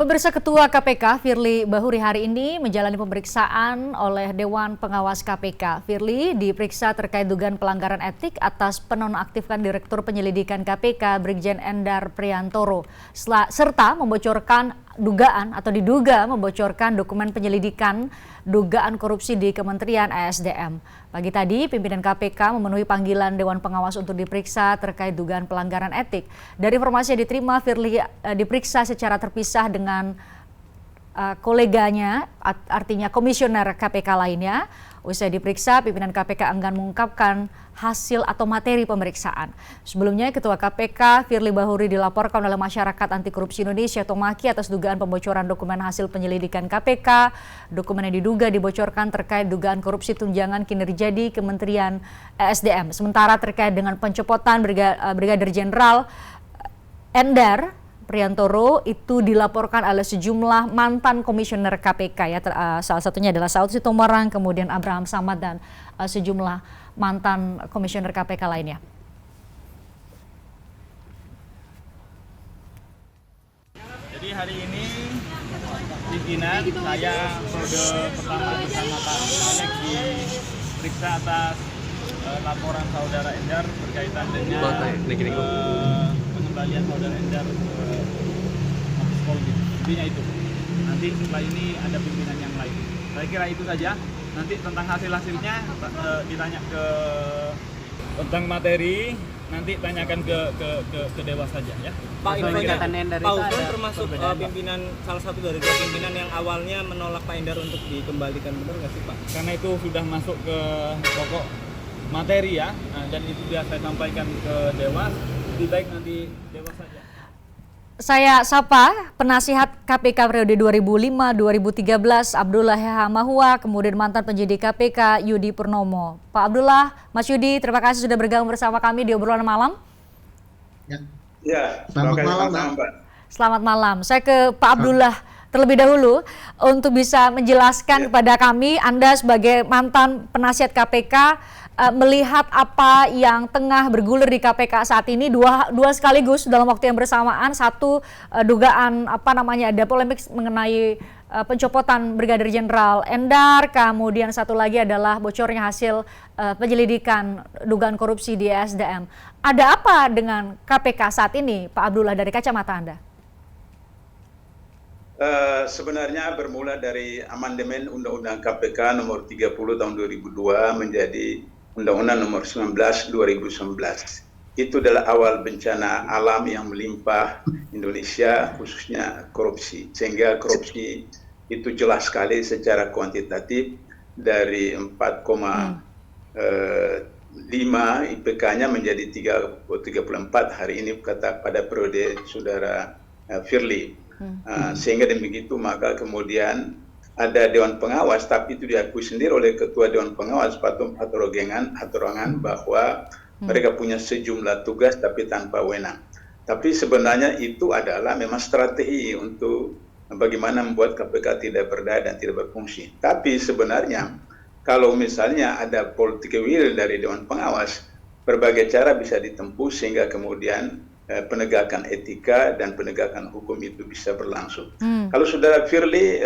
Pemirsa, Ketua KPK Firly Bahuri hari ini menjalani pemeriksaan oleh Dewan Pengawas KPK. Firly diperiksa terkait dugaan pelanggaran etik atas penonaktifkan Direktur Penyelidikan KPK Brigjen Endar Priantoro serta membocorkan diduga membocorkan dokumen penyelidikan dugaan korupsi di Kementerian ESDM. Pagi tadi, pimpinan KPK memenuhi panggilan Dewan Pengawas untuk diperiksa terkait dugaan pelanggaran etik. Dari informasi yang diterima, Firly diperiksa secara terpisah dengan koleganya, artinya komisioner KPK lainnya. Usai diperiksa, pimpinan KPK enggan mengungkapkan hasil atau materi pemeriksaan. Sebelumnya, Ketua KPK Firly Bahuri dilaporkan oleh Masyarakat Anti Korupsi Indonesia atau MAKI atas dugaan pembocoran dokumen hasil penyelidikan KPK. Dokumen yang diduga dibocorkan terkait dugaan korupsi tunjangan kinerja di Kementerian ESDM. Sementara terkait dengan pencopotan Brigadir Jenderal Endar Priantoro itu dilaporkan oleh sejumlah mantan komisioner KPK ya, salah satunya adalah Saud Sitomorang, kemudian Abraham Samad dan sejumlah mantan komisioner KPK lainnya. Jadi hari ini pimpinan saya periode pertama bersama Pak Alex diperiksa atas laporan saudara Endar berkaitan dengan pengembalian saudara Endar Mabes Polri. Intinya itu. Nanti setelah ini ada pimpinan yang lain. Saya kira itu saja. Nanti tentang hasil-hasilnya ditanya tentang materi, nanti tanyakan ke Dewas saja ya. Pak Endar itu termasuk pimpinan, salah satu dari dua pimpinan yang awalnya menolak Pak Endar untuk dikembalikan, benar nggak sih Pak? Karena itu sudah masuk ke pokok materi ya, dan itu biar saya sampaikan ke Dewas. Lebih baik nanti Dewas saja. Saya sapa penasihat KPK periode 2005-2013 Abdullah Mahua, kemudian mantan penyidik KPK Yudi Purnomo. Pak Abdullah, Mas Yudi, terima kasih sudah bergabung bersama kami di obrolan malam. Ya, selamat malam, Mbak. Selamat malam. Saya ke Pak Abdullah terlebih dahulu untuk bisa menjelaskan kepada kami, Anda sebagai mantan penasihat KPK, melihat apa yang tengah bergulir di KPK saat ini, dua sekaligus dalam waktu yang bersamaan. Satu, dugaan ada polemik mengenai pencopotan Brigadir Jenderal Endar, kemudian satu lagi adalah bocornya hasil penyelidikan dugaan korupsi di ESDM. Ada apa dengan KPK saat ini, Pak Abdullah, dari kacamata Anda? Sebenarnya bermula dari amandemen Undang-Undang KPK nomor 30 tahun 2002 menjadi Undang-Undang nomor 19 2019. Itu adalah awal bencana alam yang melimpah Indonesia, khususnya korupsi. Sehingga korupsi itu jelas sekali secara kuantitatif dari 4,5 IPK-nya menjadi 34 hari ini pada periode saudara Firly. Sehingga begitu maka kemudian ada Dewan Pengawas, tapi itu diakui sendiri oleh Ketua Dewan Pengawas Patum Hatorangan bahwa mereka punya sejumlah tugas tapi tanpa wewenang. Tapi sebenarnya itu adalah memang strategi untuk bagaimana membuat KPK tidak berdaya dan tidak berfungsi. Tapi sebenarnya kalau misalnya ada political will dari Dewan Pengawas, berbagai cara bisa ditempuh sehingga kemudian penegakan etika dan penegakan hukum itu bisa berlangsung. Kalau saudara Firly,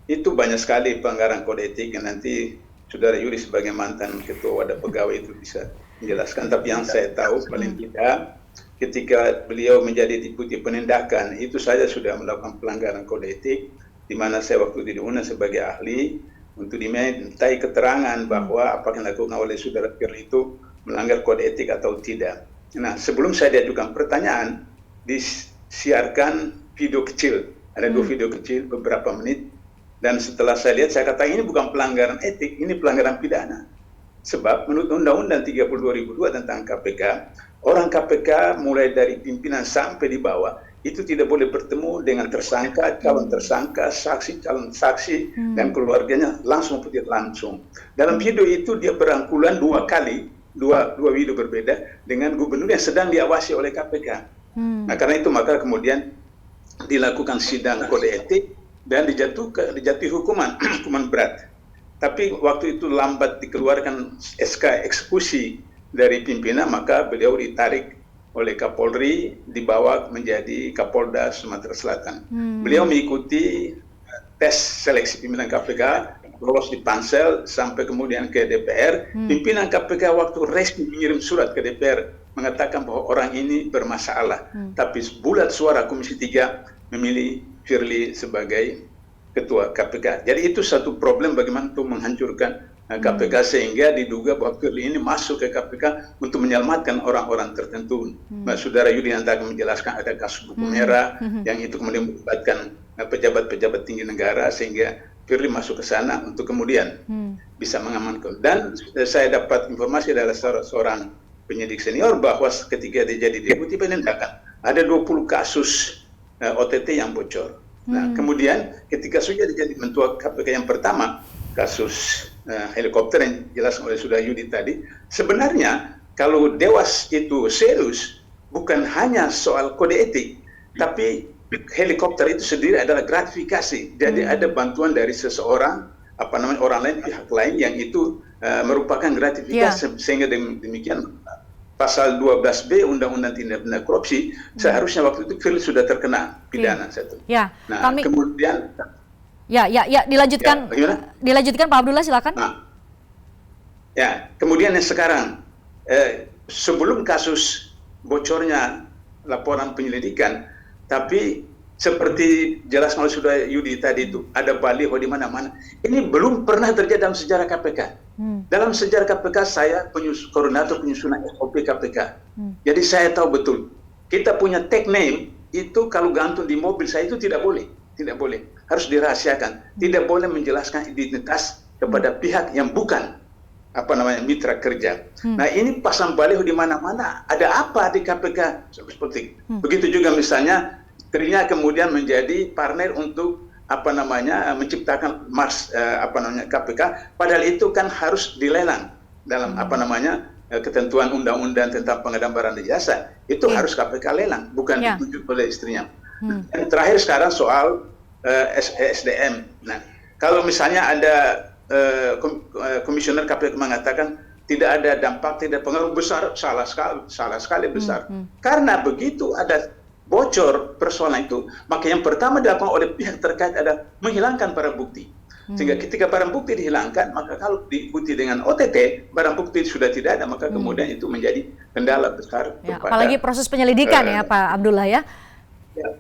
itu banyak sekali pelanggaran kode etik yang nanti saudara Yuri sebagai mantan ketua wadah pegawai itu bisa menjelaskan. Tapi yang saya tahu paling tidak ketika beliau menjadi deputi penindakan itu saja sudah melakukan pelanggaran kode etik, di mana saya waktu diundang sebagai ahli untuk dimintai keterangan bahwa apakah yang dilakukan oleh saudara Firly itu melanggar kode etik atau tidak. Nah, sebelum saya diajukan pertanyaan, disiarkan video kecil, ada dua video kecil beberapa menit. Dan setelah saya lihat, saya katakan ini bukan pelanggaran etik, ini pelanggaran pidana. Sebab menurut Undang-Undang 30 2002 tentang KPK, orang KPK mulai dari pimpinan sampai di bawah, itu tidak boleh bertemu dengan tersangka, calon tersangka, saksi, calon saksi, dan keluarganya langsung. Dalam video itu dia berangkulan dua video berbeda dengan gubernur yang sedang diawasi oleh KPK. Nah, karena itu maka kemudian dilakukan sidang kode etik, dan dijatuhi hukuman berat. Tapi waktu itu lambat dikeluarkan SK eksekusi dari pimpinan, maka beliau ditarik oleh Kapolri dibawa menjadi Kapolda Sumatera Selatan. Beliau mengikuti tes seleksi pimpinan KPK, lolos di pansel sampai kemudian ke DPR. Pimpinan KPK waktu resmi mengirim surat ke DPR mengatakan bahwa orang ini bermasalah. Tapi bulat suara Komisi 3 memilih Firly sebagai ketua KPK. Jadi itu satu problem bagaimana untuk menghancurkan KPK sehingga diduga bahwa Firly ini masuk ke KPK untuk menyelamatkan orang-orang tertentu. Saudara Yudi nanti akan menjelaskan ada kasus buku merah yang itu kemudian melibatkan pejabat-pejabat tinggi negara sehingga Firly masuk ke sana untuk kemudian bisa mengamankan. Dan saya dapat informasi dari seorang penyidik senior bahwa ketika dia jadi deputi penindakan ada 20 kasus OTT yang bocor. Nah, kemudian ketika sudah jadi ketua KPK yang pertama, kasus helikopter yang jelas oleh sudah Yudi tadi, sebenarnya kalau Dewas itu serius, bukan hanya soal kode etik, tapi helikopter itu sendiri adalah gratifikasi. Jadi ada bantuan dari seseorang, orang lain, pihak lain yang itu merupakan gratifikasi, sehingga demikian pasal 12B Undang-Undang Tindak Pidana Korupsi seharusnya waktu itu Firly sudah terkena pidana satu. Ya, nah, kemudian dilanjutkan. Dilanjutkan Pak Abdullah, silakan. Nah, ya, kemudian yang sekarang sebelum kasus bocornya laporan penyelidikan, tapi seperti jelas oleh sudah Yudi tadi itu ada baliho di mana-mana. Ini belum pernah terjadi dalam sejarah KPK. Dalam sejarah KPK saya koordinator penyusunan SOP KPK. Jadi saya tahu betul. Kita punya tag name itu kalau gantung di mobil saya itu tidak boleh, harus dirahasiakan. Tidak boleh menjelaskan identitas kepada pihak yang bukan mitra kerja. Nah, ini pasang baliho di mana-mana. Ada apa di KPK seperti begitu juga misalnya istrinya kemudian menjadi partner untuk menciptakan KPK, padahal itu kan harus dilelang dalam ketentuan undang-undang tentang pengadaan barang dan jasa. Itu harus KPK lelang, bukan ditunjuk oleh istrinya. Dan terakhir sekarang soal SDM. Nah, kalau misalnya ada komisioner KPK mengatakan tidak ada dampak, tidak pengaruh besar, salah sekali besar. Karena begitu ada bocor persoalan itu, maka yang pertama dilakukan oleh pihak terkait adalah menghilangkan barang bukti. Sehingga ketika barang bukti dihilangkan, maka kalau diikuti dengan OTT, barang bukti sudah tidak ada, maka kemudian itu menjadi kendala besar. Ya, apalagi proses penyelidikan ya Pak Abdullah ya.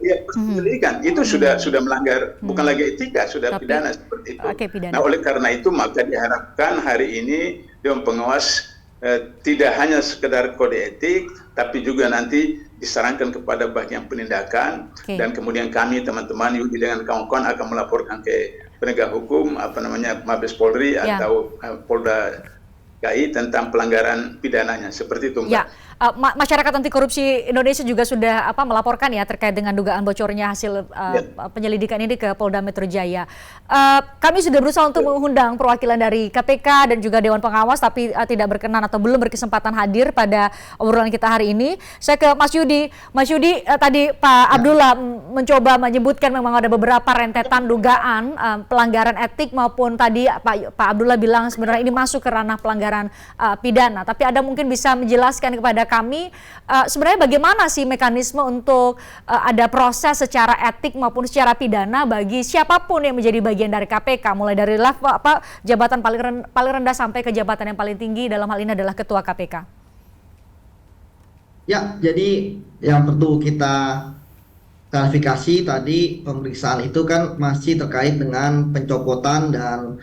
Ya, penyelidikan itu sudah melanggar, bukan lagi etika, sudah pidana seperti itu. Pidana. Nah, oleh karena itu maka diharapkan hari ini Dewan Pengawas tidak hanya sekedar kode etik, tapi juga nanti disarankan kepada bagian penindakan, dan kemudian kami teman-teman Yudi dengan kawan-kawan akan melaporkan ke penegak hukum Mabes Polri atau Polda DKI tentang pelanggaran pidananya, seperti itu, Mbak. Ya, masyarakat anti korupsi Indonesia juga sudah melaporkan ya terkait dengan dugaan bocornya hasil penyelidikan ini ke Polda Metro Jaya. Kami sudah berusaha untuk mengundang perwakilan dari KPK dan juga Dewan Pengawas, tapi tidak berkenan atau belum berkesempatan hadir pada obrolan kita hari ini. Saya ke Mas Yudi. Mas Yudi, tadi Pak Abdullah mencoba menyebutkan memang ada beberapa rentetan dugaan pelanggaran etik maupun tadi Pak Abdullah bilang sebenarnya ini masuk ke ranah pelanggaran pidana. Tapi ada mungkin bisa menjelaskan kepada kami sebenarnya bagaimana sih mekanisme untuk ada proses secara etik maupun secara pidana bagi siapapun yang menjadi bagian dari KPK, mulai dari level jabatan paling rendah sampai ke jabatan yang paling tinggi, dalam hal ini adalah ketua KPK. Ya, jadi yang perlu kita klarifikasi tadi, pemeriksaan itu kan masih terkait dengan pencopotan dan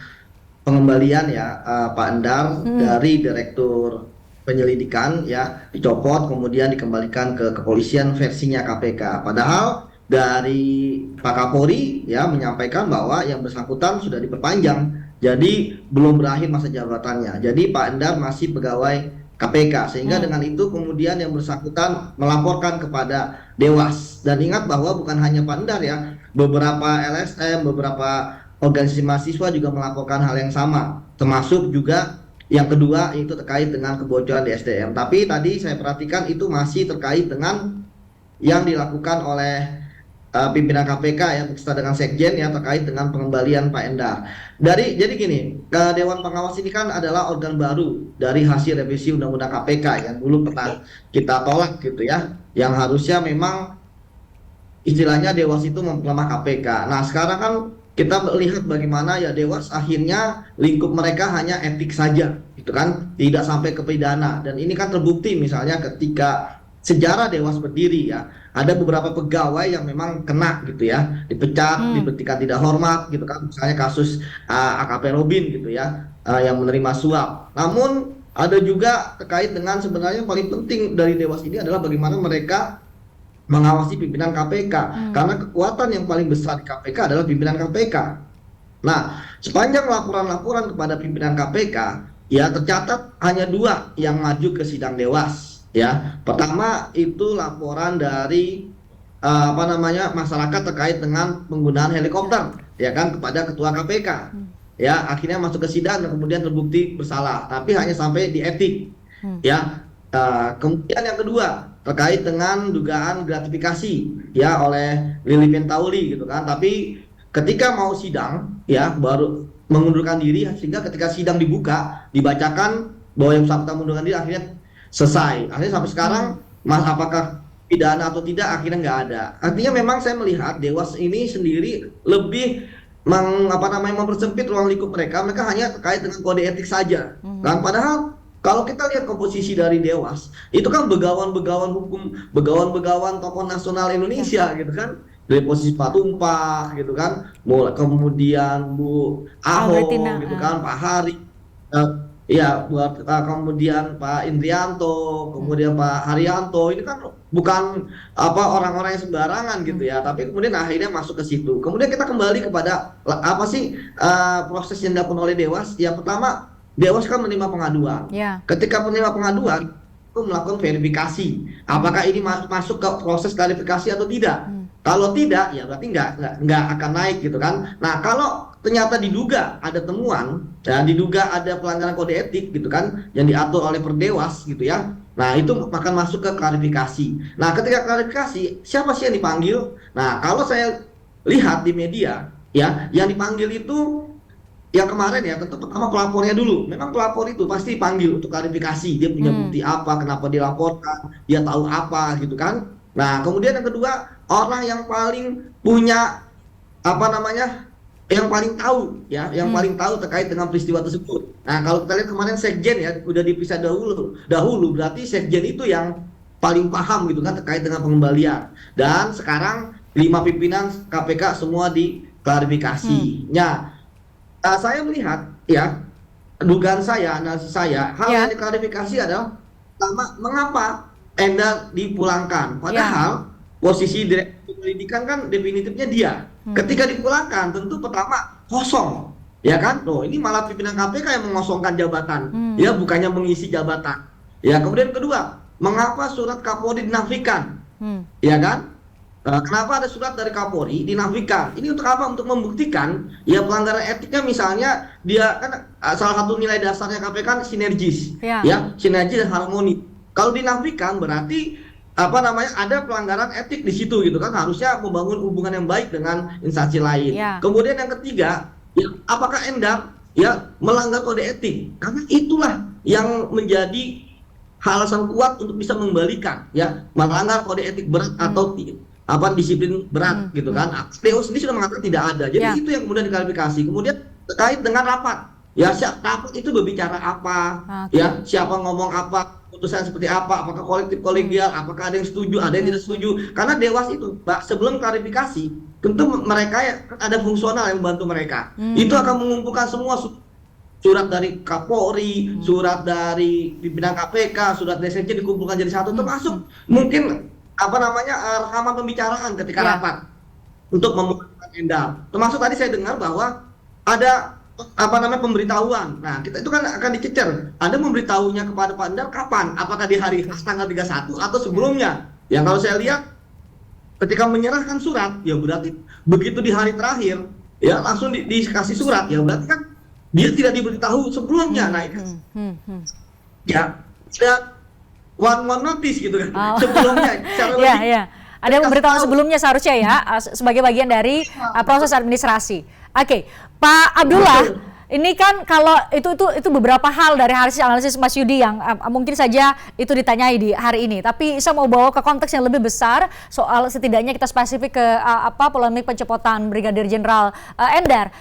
pengembalian ya Pak Endar dari Direktur Penyelidikan ya, dicopot kemudian dikembalikan ke kepolisian versinya KPK. Padahal dari Pak Kapolri ya menyampaikan bahwa yang bersangkutan sudah diperpanjang, jadi belum berakhir masa jabatannya. Jadi Pak Endar masih pegawai KPK, sehingga dengan itu kemudian yang bersangkutan melaporkan kepada Dewas. Dan ingat bahwa bukan hanya Pak Endar ya, beberapa LSM, beberapa organisasi mahasiswa juga melakukan hal yang sama, termasuk juga yang kedua itu terkait dengan kebocoran di SDM. Tapi tadi saya perhatikan itu masih terkait dengan yang dilakukan oleh pimpinan KPK ya beserta dengan Sekjen ya terkait dengan pengembalian Pak Endar. Jadi gini, Dewan Pengawas ini kan adalah organ baru dari hasil revisi Undang-Undang KPK yang dulu pernah kita tolak gitu ya, yang harusnya memang istilahnya Dewas itu memperlemah KPK. Nah sekarang kan kita melihat bagaimana ya Dewas akhirnya lingkup mereka hanya etik saja, gitu kan, tidak sampai ke pidana. Dan ini kan terbukti misalnya ketika sejarah Dewas berdiri ya, ada beberapa pegawai yang memang kena gitu ya, dipecat, diberhentikan tidak hormat gitu kan, misalnya kasus AKP Robin gitu ya, yang menerima suap. Namun ada juga terkait dengan sebenarnya yang paling penting dari Dewas ini adalah bagaimana mereka mengawasi pimpinan KPK, karena kekuatan yang paling besar di KPK adalah pimpinan KPK. Nah, sepanjang laporan-laporan kepada pimpinan KPK, ya tercatat hanya 2 yang maju ke sidang Dewas. Ya, pertama itu laporan dari masyarakat terkait dengan penggunaan helikopter, ya kan, kepada ketua KPK. Ya, akhirnya masuk ke sidang dan kemudian terbukti bersalah, tapi hanya sampai di etik. Ya, kemudian yang kedua terkait dengan dugaan gratifikasi ya oleh Lili Pintauli gitu kan, tapi ketika mau sidang ya baru mengundurkan diri, sehingga ketika sidang dibuka dibacakan bahwa yang bersangkutan mengundurkan diri, akhirnya selesai. Akhirnya sampai sekarang mas apakah pidana atau tidak akhirnya nggak ada. Artinya memang saya melihat Dewas ini sendiri lebih mempersempit ruang lingkup mereka hanya terkait dengan kode etik saja. Kan padahal kalau kita lihat komposisi dari Dewas, itu kan begawan-begawan hukum, begawan-begawan tokoh nasional Indonesia gitu kan. Dari posisi Pak Tumpah gitu kan, kemudian Bu Ahok gitu kan, Pak Hari, kemudian Pak Indrianto, kemudian Pak Haryanto, ini kan bukan orang-orang yang sembarangan gitu ya, tapi kemudian akhirnya masuk ke situ. Kemudian kita kembali kepada proses yang dilakukan oleh Dewas. Yang pertama, Dewas kan menerima pengaduan. Ketika menerima pengaduan, itu melakukan verifikasi. Apakah ini masuk ke proses klarifikasi atau tidak? Kalau tidak, ya berarti nggak akan naik gitu kan. Nah, kalau ternyata diduga ada temuan, dan diduga ada pelanggaran kode etik gitu kan, yang diatur oleh Perdewas gitu ya. Nah, itu akan masuk ke klarifikasi. Nah, ketika klarifikasi, siapa sih yang dipanggil? Nah, kalau saya lihat di media, ya, yang dipanggil itu yang kemarin ya, tentu pertama pelapornya dulu. Memang pelapor itu pasti dipanggil untuk klarifikasi. Dia punya bukti apa, kenapa dilaporkan, dia tahu apa gitu kan. Nah, kemudian yang kedua, orang yang paling punya yang paling tahu ya, yang paling tahu terkait dengan peristiwa tersebut. Nah, kalau kita lihat kemarin Sekjen ya udah dipisah dahulu, berarti Sekjen itu yang paling paham gitu kan terkait dengan pengembalian. Dan sekarang 5 pimpinan KPK semua diklarifikasi. Saya melihat ya, dugaan saya, analisis saya, hal yang diklarifikasi adalah pertama, mengapa Endar dipulangkan, padahal posisi direktur pendidikan kan definitifnya dia. Ketika dipulangkan tentu pertama kosong, ya kan? Loh, ini malah pimpinan KPK yang mengosongkan jabatan, ya bukannya mengisi jabatan. Ya, kemudian kedua, mengapa surat Kapolri dinafikan, ya kan? Kenapa ada surat dari Kapolri dinafikan? Ini untuk apa? Untuk membuktikan ya pelanggaran etiknya, misalnya dia kan salah satu nilai dasarnya KPK kan sinergis, ya sinergi dan harmoni. Kalau dinafikan berarti ada pelanggaran etik di situ gitu kan, harusnya membangun hubungan yang baik dengan instansi lain. Kemudian yang ketiga, ya apakah Endar ya melanggar kode etik? Karena itulah yang menjadi alasan kuat untuk bisa mengembalikan ya melanggar kode etik berat atau disiplin berat gitu kan. Dewas sendiri sudah mengatakan tidak ada. Jadi itu yang kemudian diklarifikasi. Kemudian terkait dengan rapat, ya rapat itu berbicara apa, ya siapa ngomong apa, putusan seperti apa, apakah kolektif kolegial, apakah ada yang setuju, ada yang tidak setuju. Karena Dewas itu sebelum klarifikasi tentu mereka ya ada fungsional yang membantu mereka. Itu akan mengumpulkan semua surat dari Kapolri, surat dari pimpinan KPK, surat dari Sekjen dikumpulkan jadi satu, termasuk mungkin rekaman pembicaraan ketika rapat untuk memutuskan Endar. Termasuk tadi saya dengar bahwa ada pemberitahuan. Nah, kita itu kan akan dicecer. Anda memberitahunya kepada Pak Endar kapan? Apakah di hari tanggal 31 atau sebelumnya? Ya kalau saya lihat ketika menyerahkan surat, ya berarti begitu di hari terakhir ya langsung dikasih surat, ya berarti kan dia tidak diberitahu sebelumnya. Nah, ya one notice gitu kan sebelumnya. Ada pemberitahuan sebelumnya seharusnya ya, sebagai bagian dari proses administrasi. Oke, Pak Abdullah. Ini kan kalau itu beberapa hal dari hasil analisis Mas Yudi yang mungkin saja itu ditanyai di hari ini. Tapi saya mau bawa ke konteks yang lebih besar soal setidaknya kita spesifik ke polemik pencopotan Brigadir Jenderal Endar.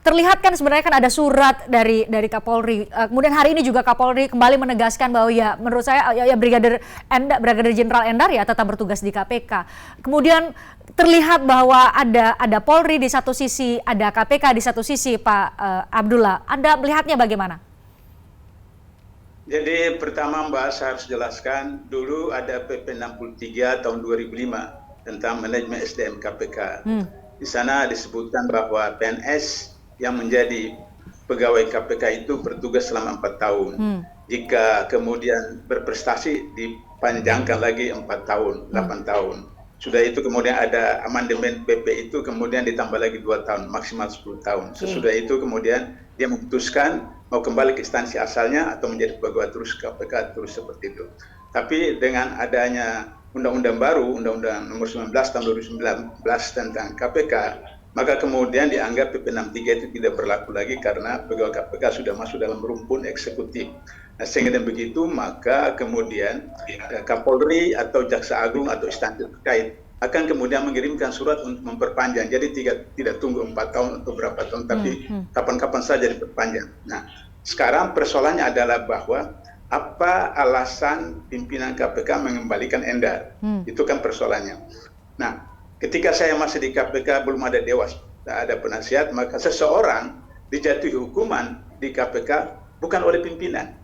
Terlihat kan sebenarnya kan ada surat dari Kapolri. Kemudian hari ini juga Kapolri kembali menegaskan bahwa ya menurut saya ya Brigadir Jenderal Endar ya tetap bertugas di KPK. Kemudian terlihat bahwa ada Polri di satu sisi, ada KPK di satu sisi, Pak Abdullah. Anda melihatnya bagaimana? Jadi pertama Mbak, saya harus jelaskan dulu ada PP 63 tahun 2005 tentang manajemen SDM KPK. Di sana disebutkan bahwa PNS yang menjadi pegawai KPK itu bertugas selama 4 tahun. Jika kemudian berprestasi dipanjangkan lagi 4 tahun, 8 tahun. Sudah itu kemudian ada amandemen PP itu kemudian ditambah lagi 2 tahun, maksimal 10 tahun. Sesudah itu kemudian dia memutuskan mau kembali ke instansi asalnya atau menjadi pegawai terus KPK terus seperti itu. Tapi dengan adanya undang-undang baru, Undang-Undang Nomor 19 tahun 2019 tentang KPK, maka kemudian dianggap PP 63 itu tidak berlaku lagi karena pegawai KPK sudah masuk dalam rumpun eksekutif. Nah, sehingga dengan begitu maka kemudian Kapolri atau Jaksa Agung atau instansi terkait akan kemudian mengirimkan surat untuk memperpanjang. Jadi tidak tunggu 4 tahun atau berapa tahun, tapi kapan-kapan saja diperpanjang. Nah, sekarang persoalannya adalah bahwa apa alasan pimpinan KPK mengembalikan Endar? Itu kan persoalannya. Nah, ketika saya masih di KPK belum ada dewas, tak ada penasihat, maka seseorang dijatuhi hukuman di KPK bukan oleh pimpinan,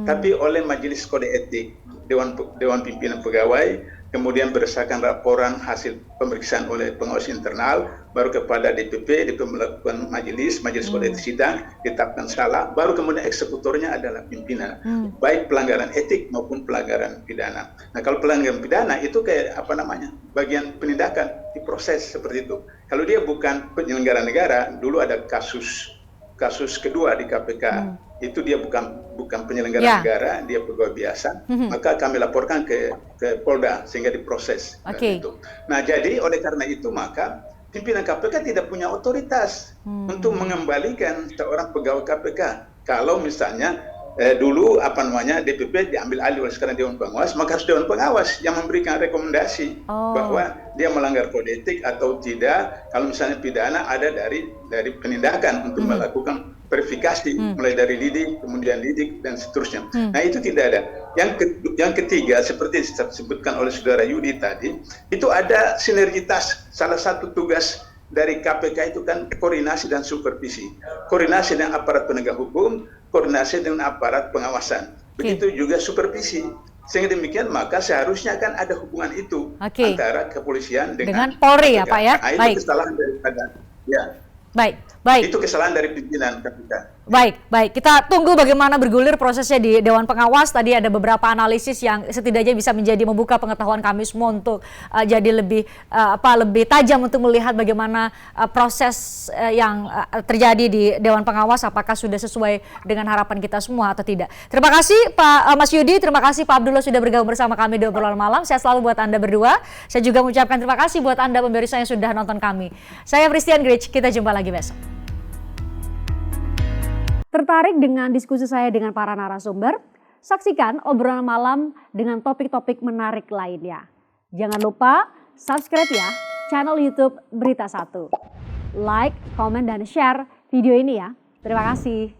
tapi oleh Majelis Kode Etik, Dewan Pimpinan Pegawai, kemudian berdasarkan laporan hasil pemeriksaan oleh pengawas internal, baru kepada DPP melakukan majelis Kode Etik sidang, ditetapkan salah, baru kemudian eksekutornya adalah pimpinan, baik pelanggaran etik maupun pelanggaran pidana. Nah, kalau pelanggaran pidana itu kayak bagian penindakan, diproses seperti itu. Kalau dia bukan penyelenggara negara, dulu ada kasus kedua di KPK, itu dia bukan penyelenggara negara, dia pegawai biasa, maka kami laporkan ke Polda sehingga diproses. Gitu. Nah, jadi oleh karena itu maka pimpinan KPK tidak punya otoritas untuk mengembalikan seorang pegawai KPK. Kalau misalnya dulu DPP diambil alih oleh sekarang Dewan Pengawas, maka harus Dewan Pengawas yang memberikan rekomendasi bahwa dia melanggar kode etik atau tidak. Kalau misalnya pidana ada dari penindakan untuk melakukan verifikasi mulai dari lidik, kemudian lidik dan seterusnya. Nah, itu tidak ada. Yang ketiga seperti disebutkan oleh Saudara Yudi tadi, itu ada sinergitas. Salah satu tugas dari KPK itu kan koordinasi dan supervisi. Koordinasi dengan aparat penegak hukum, koordinasi dengan aparat pengawasan. Begitu juga supervisi. Sehingga demikian maka seharusnya kan ada hubungan itu antara kepolisian dengan Polri KPK. Ya Pak ya. Nah, itu kesalahan daripada Baik. Itu kesalahan dari pimpinan KPK. Baik. Kita tunggu bagaimana bergulir prosesnya di Dewan Pengawas. Tadi ada beberapa analisis yang setidaknya bisa menjadi membuka pengetahuan kami semua untuk jadi lebih tajam untuk melihat bagaimana proses yang terjadi di Dewan Pengawas, apakah sudah sesuai dengan harapan kita semua atau tidak. Terima kasih Pak Mas Yudi, terima kasih Pak Abdullah sudah bergabung bersama kami di obrolan malam. Saya selalu buat Anda berdua. Saya juga mengucapkan terima kasih buat Anda pemirsa yang sudah nonton kami. Saya Christian Grich, kita jumpa lagi besok. Tertarik dengan diskusi saya dengan para narasumber? Saksikan obrolan malam dengan topik-topik menarik lainnya. Jangan lupa subscribe ya channel YouTube Berita 1. Like, komen, dan share video ini ya. Terima kasih.